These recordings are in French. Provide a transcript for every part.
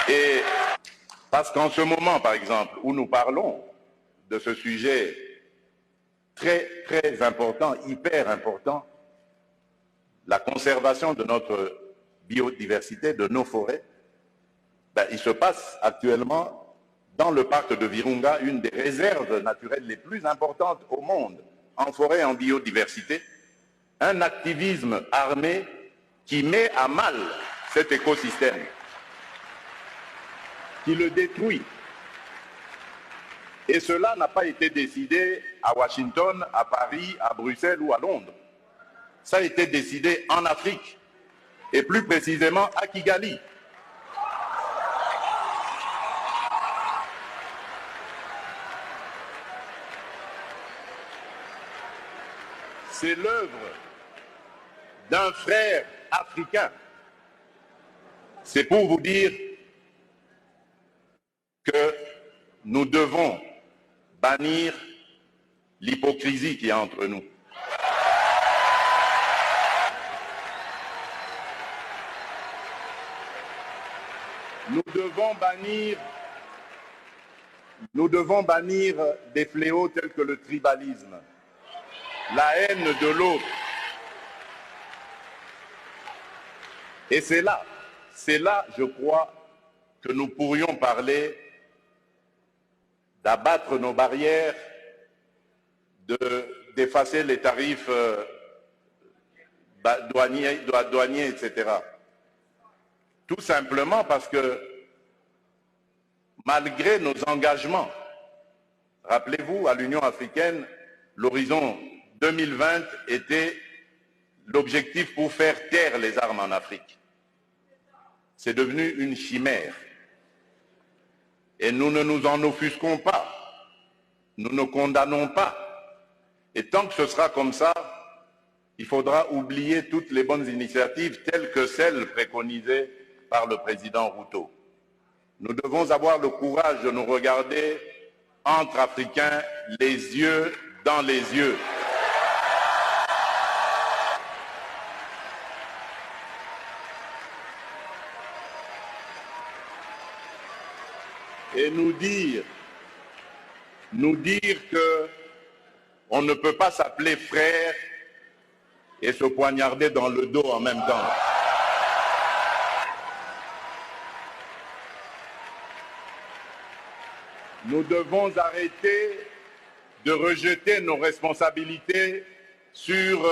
Et parce qu'en ce moment, par exemple, où nous parlons de ce sujet très, très important, hyper important, la conservation de notre biodiversité, de nos forêts, il se passe actuellement dans le parc de Virunga une des réserves naturelles les plus importantes au monde, en forêt et en biodiversité, un activisme armé qui met à mal cet écosystème, qui le détruit. Et cela n'a pas été décidé à Washington, à Paris, à Bruxelles ou à Londres. Ça a été décidé en Afrique, et plus précisément à Kigali. C'est l'œuvre d'un frère africain. C'est pour vous dire que nous devons bannir l'hypocrisie qui est entre nous. Nous devons bannir des fléaux tels que le tribalisme, la haine de l'autre. Et c'est là, je crois, que nous pourrions parler d'abattre nos barrières, d'effacer les tarifs douaniers, etc. Tout simplement parce que, malgré nos engagements, rappelez-vous, à l'Union africaine, l'horizon 2020 était l'objectif pour faire taire les armes en Afrique. C'est devenu une chimère. Et nous ne nous en offusquons pas. Nous ne condamnons pas. Et tant que ce sera comme ça, il faudra oublier toutes les bonnes initiatives telles que celles préconisées par le président Ruto. Nous devons avoir le courage de nous regarder entre Africains, les yeux dans les yeux. Et nous dire que on ne peut pas s'appeler frère et se poignarder dans le dos en même temps. Nous devons arrêter de rejeter nos responsabilités sur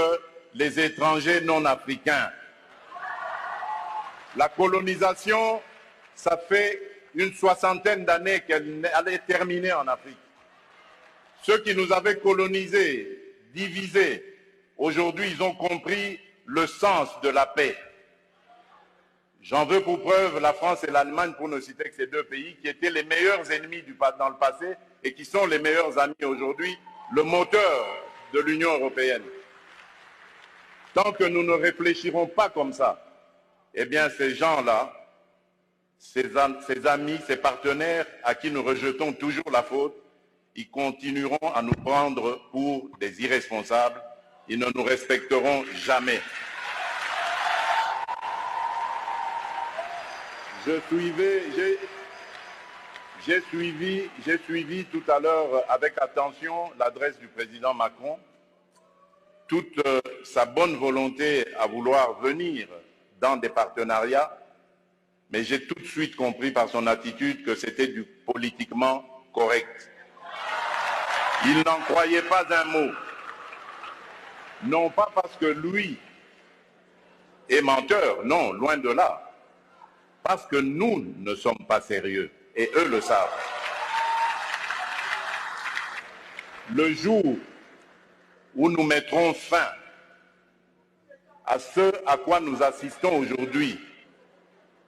les étrangers non africains. La colonisation, ça fait une soixantaine d'années qu'elle allait terminer en Afrique. Ceux qui nous avaient colonisés, divisés, aujourd'hui ils ont compris le sens de la paix. J'en veux pour preuve la France et l'Allemagne, pour ne citer que ces deux pays, qui étaient les meilleurs ennemis dans le passé et qui sont les meilleurs amis aujourd'hui, le moteur de l'Union européenne. Tant que nous ne réfléchirons pas comme ça, eh bien ces gens-là, ces amis, ces partenaires à qui nous rejetons toujours la faute, ils continueront à nous prendre pour des irresponsables, ils ne nous respecteront jamais. J'ai suivi tout à l'heure avec attention l'adresse du président Macron, toute sa bonne volonté à vouloir venir dans des partenariats, mais j'ai tout de suite compris par son attitude que c'était du politiquement correct. Il n'en croyait pas un mot. Non pas parce que lui est menteur, non, loin de là. Parce que nous ne sommes pas sérieux, et eux le savent. Le jour où nous mettrons fin à ce à quoi nous assistons aujourd'hui,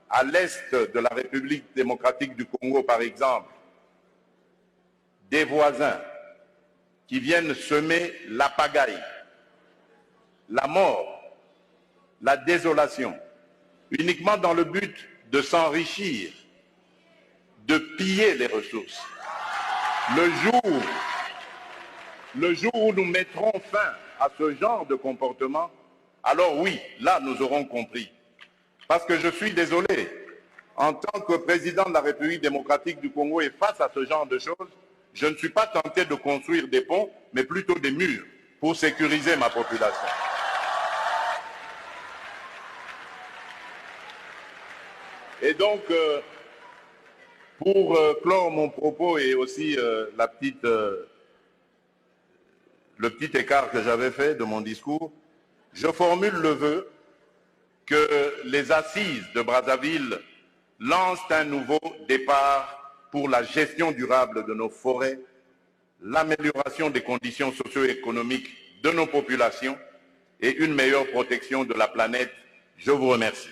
à l'est de la République démocratique du Congo par exemple, des voisins qui viennent semer la pagaille, la mort, la désolation, uniquement dans le but de s'enrichir, de piller les ressources. Le jour où nous mettrons fin à ce genre de comportement, alors oui, là nous aurons compris. Parce que je suis désolé, en tant que président de la République démocratique du Congo et face à ce genre de choses, je ne suis pas tenté de construire des ponts, mais plutôt des murs pour sécuriser ma population. Et donc, pour clore mon propos et aussi le petit écart que j'avais fait de mon discours, je formule le vœu que les assises de Brazzaville lancent un nouveau départ pour la gestion durable de nos forêts, l'amélioration des conditions socio-économiques de nos populations et une meilleure protection de la planète. Je vous remercie.